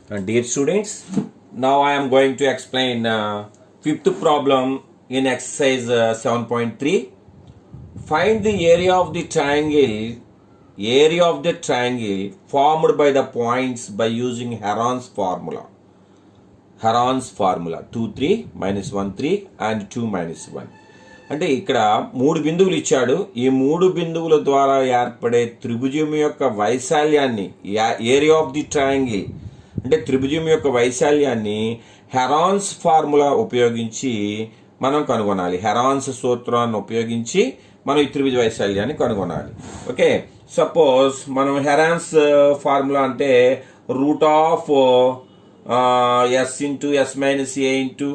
Dear students, now I am going to explain fifth problem in exercise 7.3. Find the area of the triangle formed by the points by using Heron's formula. 2 3 minus 1 3 and 2 minus 1. అంటే ఇక్కడ మూడు బిందువులు ఇచ్చాడు. ఈ మూడు బిందువుల ద్వారా ఏర్పడే త్రిభుజం యొక్క వైశాల్యాన్ని, ఏరియా ఆఫ్ ది ట్రయాంగిల్ అంటే త్రిభుజం యొక్క వైశాల్యాన్ని హెరాన్స్ ఫార్ములా ఉపయోగించి మనం కనుగొనాలి. హెరాన్స్ సూత్రాన్ని ఉపయోగించి మనం ఈ త్రిభుజ వైశాల్యాన్ని కనుగొనాలి. ఓకే, సపోజ్ మనం హెరాన్స్ ఫార్ములా అంటే root of s into s minus a into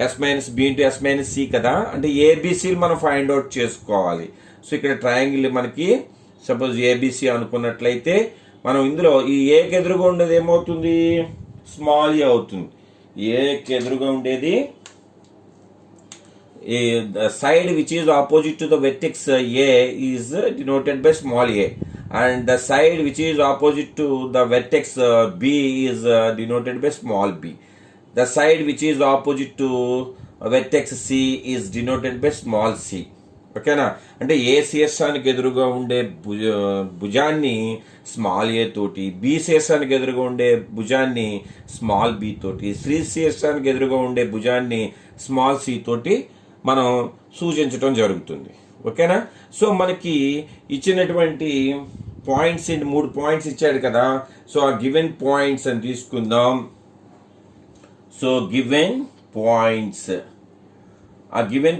s minus b into s minus c కదా. అంటే ఏబిసిలు మనం ఫైండ్ అవుట్ చేసుకోవాలి. సో ఇక్కడ ట్రయాంగిల్ మనకి సపోజ్ ఏబిసి అనుకున్నట్లయితే మనం ఇందులో ఈ ఏకి ఎదురుగా ఉండేది ఏమవుతుంది, స్మాల్ ఏ అవుతుంది. ఏకి ఎదురుగా ఉండేది side which is opposite to the vertex A is denoted by small a, and the side which is opposite to the vertex B is denoted by small b. The side which is opposite to vertex C is denoted by small c. ఓకేనా, అంటే ఏ శీర్షానికి ఎదురుగా ఉండే భుజాన్ని small ఏ తోటి, B శీర్షానికి ఎదురుగా ఉండే భుజాన్ని small B తోటి, సి శీర్షానికి ఎదురుగా ఉండే భుజాన్ని స్మాల్ సి తోటి మనం సూచించడం జరుగుతుంది. ఓకేనా, సో మనకి ఇచ్చినటువంటి పాయింట్స్ మూడు పాయింట్స్ ఇచ్చాడు కదా. సో ఆ గివెన్ పాయింట్స్ అని తీసుకుందాం. సో గివెన్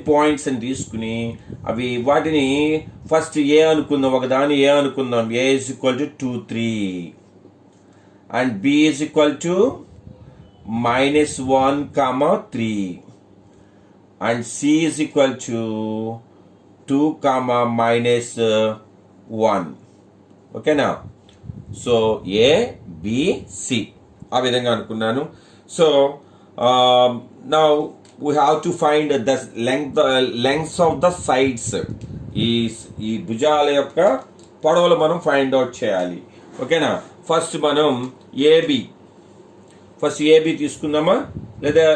పాయింట్స్ అని తీసుకుని అవి వాటిని ఫస్ట్ ఏ అనుకుందాం, ఒకదాని ఏ అనుకుందాం. A is equal to 2 3 and B is equal to -1 3 and c is equal to 2 -1. ఓకేనా, సో ఏ బి సి ఆ విధంగా అనుకున్నాను. So now we have to find the lengths of the sides. ఈ భుజాల యొక్క పొడవులు మనం ఫైండ్ అవుట్ చేయాలి. ఓకేనా, ఫస్ట్ మనం ఏబి తీసుకుందామా లేదా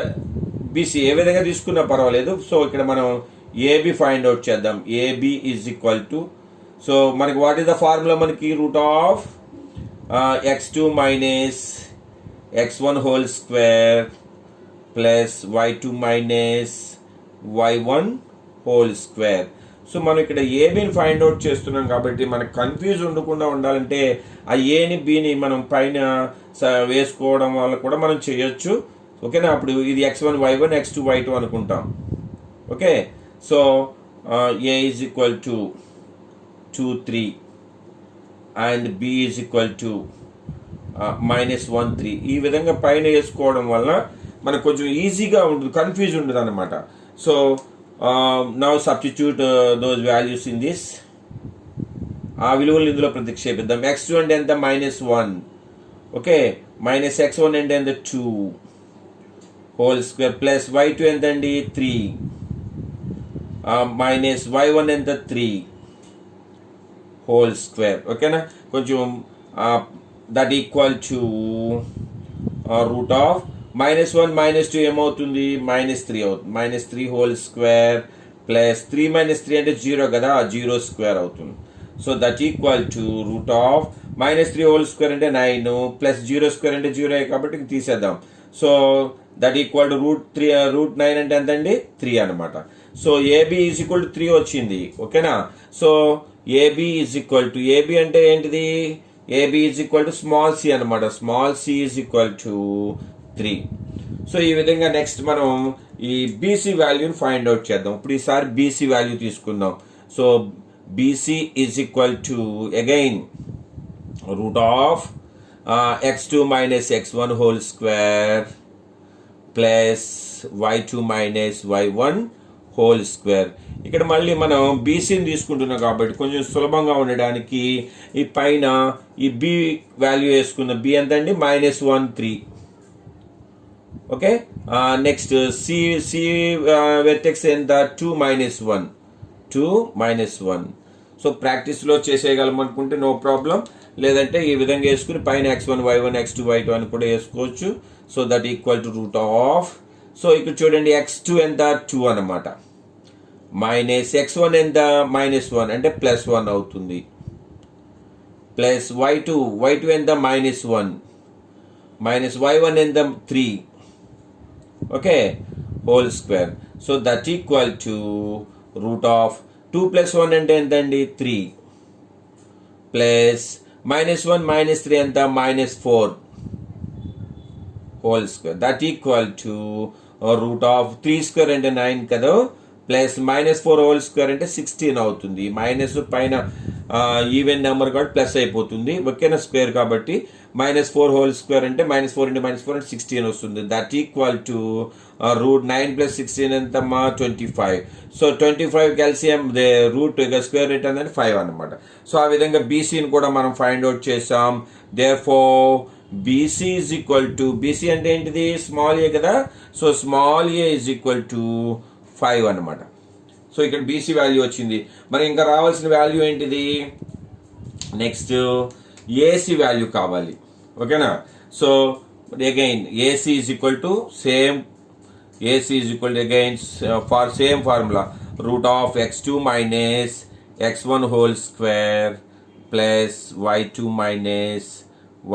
బీసీ ఏ విధంగా తీసుకున్నా పర్వాలేదు. సో ఇక్కడ మనం ఏబి ఫైండ్ అవుట్ చేద్దాం. AB is equal to, so మనకి వాట్ ఈస్ ద ఫార్ములా, మనకి root of x2 minus x1 whole square plus y2 minus y1 whole square. So మనం ఇక్కడ ఏబిని ఫైండ్ అవుట్ చేస్తున్నాం కాబట్టి మనకు కన్ఫ్యూజ్ ఉండకుండా ఉండాలంటే ఆ ఏని బిని మనం పైన వేసుకోవడం వల్ల కూడా మనం చేయొచ్చు. ఓకేనా, అప్పుడు ఇది x1 y1 x2 y2 అనుకుంటాం. Okay, so A is equal to 2 3 and B is equal to -1 3. ఈ విధంగా పైన వేసుకోవడం వల్ల మనకు కొంచెం ఈజీగా ఉంటుంది, కన్ఫ్యూజ్ ఉండదు అనమాట. So now substitute those values in this. ఆ విలువలు ఇందులో ప్రతిక్షేపిద్దాం. x2 అంటే ఎంత, -1. ఓకే, మైనస్ x1 అంటే ఎంత, 2 హోల్ స్క్వేర్ ప్లస్ y2 ఎంత అండి, 3 మైనస్ y1 ఎంత, 3 హోల్ స్క్వేర్. ఓకేనా, కొంచెం that equal to root of -1 -2 ఏమవుతుంది, -3 అవుతుంది. -3 హోల్ స్క్వేర్ ప్లస్ 3 -3 అంటే 0 కదా, 0 స్క్వేర్ అవుతుంది. So that equal to root of -3 whole square అంటే 9 ప్లస్ 0 స్క్వేర్ అంటే 0 కాబట్టి తీసేద్దాం. So that equal to root 9 అంటే ఎంత అండి, 3 అనమాట. So AB is equal to 3 వచ్చింది. ఓకేనా, so AB is equal to, AB అంటే ఏంటిది, AB is equal to small C అనమాట. Small C is equal to 3. So ఈ విధంగా నెక్స్ట్ మనం ఈ బీసీ వాల్యూని ఫైండ్ అవుట్ చేద్దాం. ఇప్పుడు ఈసారి బీసీ వాల్యూ తీసుకుందాం. So BC is equal to again route of x2 minus x1 whole square plus y2 minus y1 whole square. ఇక్కడ మళ్ళీ మనం బీసీని తీసుకుంటున్నాం కాబట్టి కొంచెం సులభంగా ఉండడానికి ఈ పైన ఈ బి వాల్యూ వేసుకున్నాం. బి ఎంత అండి, -1 3. ఓకే, నెక్స్ట్ సి వెర్టెక్స్ ఎంత, 2 -1. సో ప్రాక్టీస్లో చేసేయగలం అనుకుంటే నో ప్రాబ్లం, లేదంటే ఈ విధంగా వేసుకుని పైన x1 y1 x2 y2 అని కూడా వేసుకోవచ్చు. So that equal to root of, so ఇక్కడ చూడండి x2 ఎంత 2 అనమాట, మైనస్ x1 ఎంత -1 అంటే +1 అవుతుంది, ప్లస్ y2 ఎంత -1 మైనస్ y1 ఎంత 3, okay, whole square. So that equal to root of 2 + 1 అంటే ఎంత అండి 3, ప్లస్ -1 -3 ఎంత -4 whole square. That equal to root of 3 square అంటే 9 కదా, ప్లస్ -4 హోల్ స్క్వేర్ అంటే 16 అవుతుంది. మైనస్ పైన ఈవెన్ నెంబర్ కాబట్టి ప్లస్ అయిపోతుంది, ఓకేనా, స్క్వేర్ కాబట్టి. -4 హోల్ స్క్వేర్ అంటే -4 × -4 అంటే 16 వస్తుంది. దట్ ఈక్వల్ టు రూట్ 9 + 16 ఎంతమ్మా 25. So 25 calcium root square root అనేది 5 అనమాట. సో ఆ విధంగా బీసీని కూడా మనం ఫైండ్ అవుట్ చేసాం. Therefore BC is equal to, BC అంటే ఏంటిది స్మాల్ ఏ కదా, so small A is equal to 5 అనమాట. సో ఇక్కడ బీసీ వాల్యూ వచ్చింది. మరి ఇంకా రావాల్సిన వాల్యూ ఏంటిది, నెక్స్ట్ ఏసీ వాల్యూ కావాలి, ఓకేనా. So again AC is equal to same, AC is equal to again for same formula, root of x2 minus x1 whole square plus y2 minus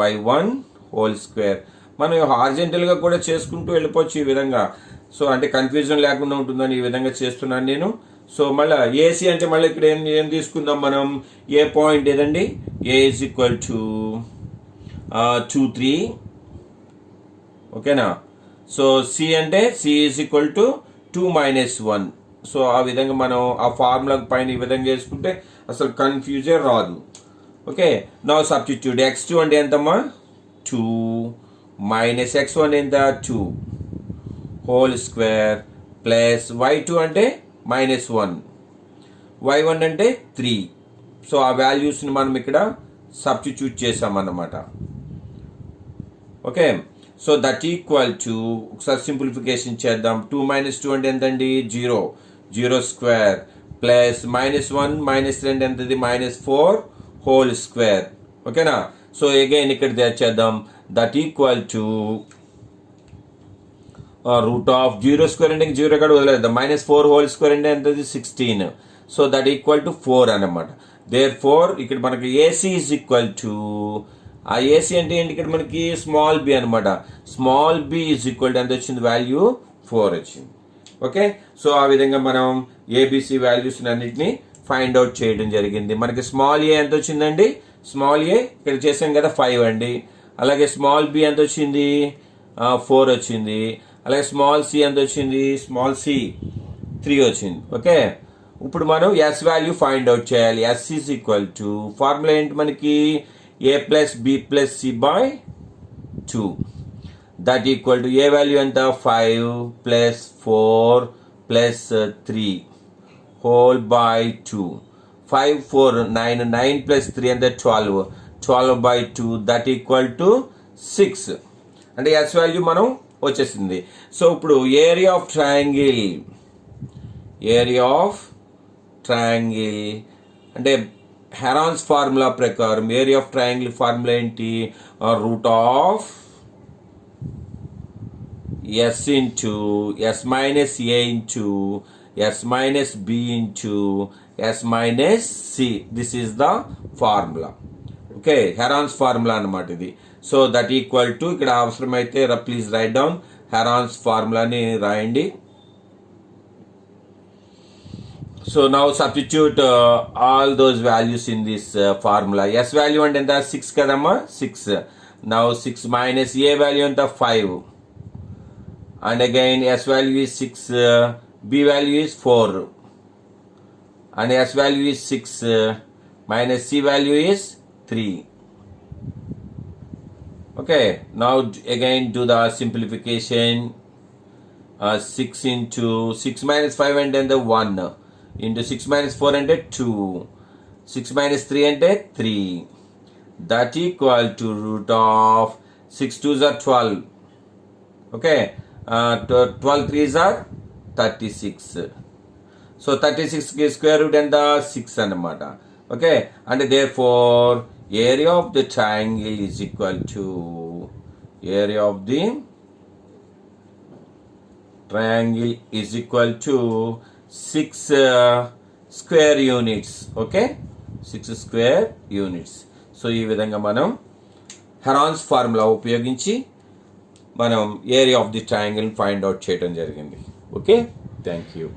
y1 whole square. మనం హారిజంటల్గా కూడా చేసుకుంటూ వెళ్ళిపోవచ్చు ఈ విధంగా. So అంటే కన్ఫ్యూజన్ లేకుండా ఉంటుందని ఈ విధంగా చేస్తున్నాను నేను. సో మళ్ళీ ఏసీ అంటే మళ్ళీ ఇక్కడ ఏం తీసుకుందాం మనం, ఏ పాయింట్ ఏదండి, ఏ ఈజ్ ఈక్వల్ టు 2 3, ఓకేనా. సో సి అంటే C is equal to 2 - 1. So ఆ విధంగా మనం ఆ ఫార్ములా పైన ఈ విధంగా చేసుకుంటే అసలు కన్ఫ్యూజన్ రాదు. Okay, now substitute. x2 అంటే ఎంతమ్మా 2 మైనస్ x1 ఎంత 2 హోల్ స్క్వేర్ ప్లస్ y2 అంటే -1, y1 అంటే 3. సో ఆ వాల్యూస్ని మనం ఇక్కడ సబ్స్టిట్యూట్ చేసామన్నమాట. Okay, so that equal to ఒకసారి సింప్లిఫికేషన్ చేద్దాం. 2 - 2 అంటే ఎంతండి 0, 0 స్క్వేర్ ప్లస్ -1 -3 అంటే ఎంతది -4 హోల్ స్క్వేర్, ఓకేనా. సో అగైన్ ఇక్కడ చేద్దాం. That equal to root of 0 square అంటే 0 ఇక్కడ వదిలేద్దాం, -4 హోల్ స్క్వేర్ అంటే ఎంతది 16. సో దట్ ఈక్వల్ టు 4 అనమాట. దేర్ ఫోర్ ఇక్కడ మనకి ఏసీ ఈజ్ ఈక్వల్ టు, ఆ ఏసీ అంటే ఏంటి ఇక్కడ మనకి స్మాల్ బి అనమాట. Small b is equal to ఎంత వచ్చింది వాల్యూ 4 వచ్చింది. ఓకే, సో ఆ విధంగా మనం ఏబిసి వాల్యూస్ అన్నిటిని ఫైండ్ అవుట్ చేయడం జరిగింది. మనకి స్మాల్ ఏ ఎంత వచ్చిందండి, స్మాల్ ఏ ఇక్కడ చేసాం కదా 5 అండి. అలాగే స్మాల్ బి ఎంత వచ్చింది 4 వచ్చింది. అలాగే స్మాల్ సి ఎంత వచ్చింది, స్మాల్ సి 3 వచ్చింది. ఓకే, ఇప్పుడు మనం ఎస్ వాల్యూ ఫైండ్ అవుట్ చేయాలి. S is equal to formula ఏంటి మనకి, a + b + c / 2. That equal to a value ఎంత 5 + 4 + 3 హోల్ బై 2. 5 4 9 9 + 3 అంటే 12 12/2. That equal to 6. అంటే ఎస్ వాల్యూ మనం వచ్చేసింది. సో ఇప్పుడు area of triangle, area of triangle అంటే హెరాన్స్ ఫార్ములా ప్రకారం ఏరియా ఆఫ్ ట్రయాంగిల్ ఫార్ములా ఏంటి, root of s into s minus a into s minus b into s minus c. This is the formula. Okay, Heron's formula అనమాట ఇది. So that equal to ఇక్కడ అవసరమైతే please write down Heron's ఫార్ములాని రాయండి. So now substitute all those values in this formula. S value and enta 6 kadamma 6. Now 6 minus A value enta 5. And again S value is 6, B value is 4. And S value is 6 minus C value is 3. Okay, now again do the simplification. 6 into 6 minus 5 and then the 1. Into 6 minus 4 and 2. 6 minus 3 and 3. That equal to root of 6 2s are 12. Okay. 12 3s are 36. So 36 ki square root and the 6 anamata. Okay, and therefore area of the triangle is equal to area of the triangle is equal to 6 square units. Okay, 6 square units. So ఈ విధంగా మనం Heron's formula ఉపయోగించి మనం area of the triangle find out చేయడం జరిగింది. Okay, thank you.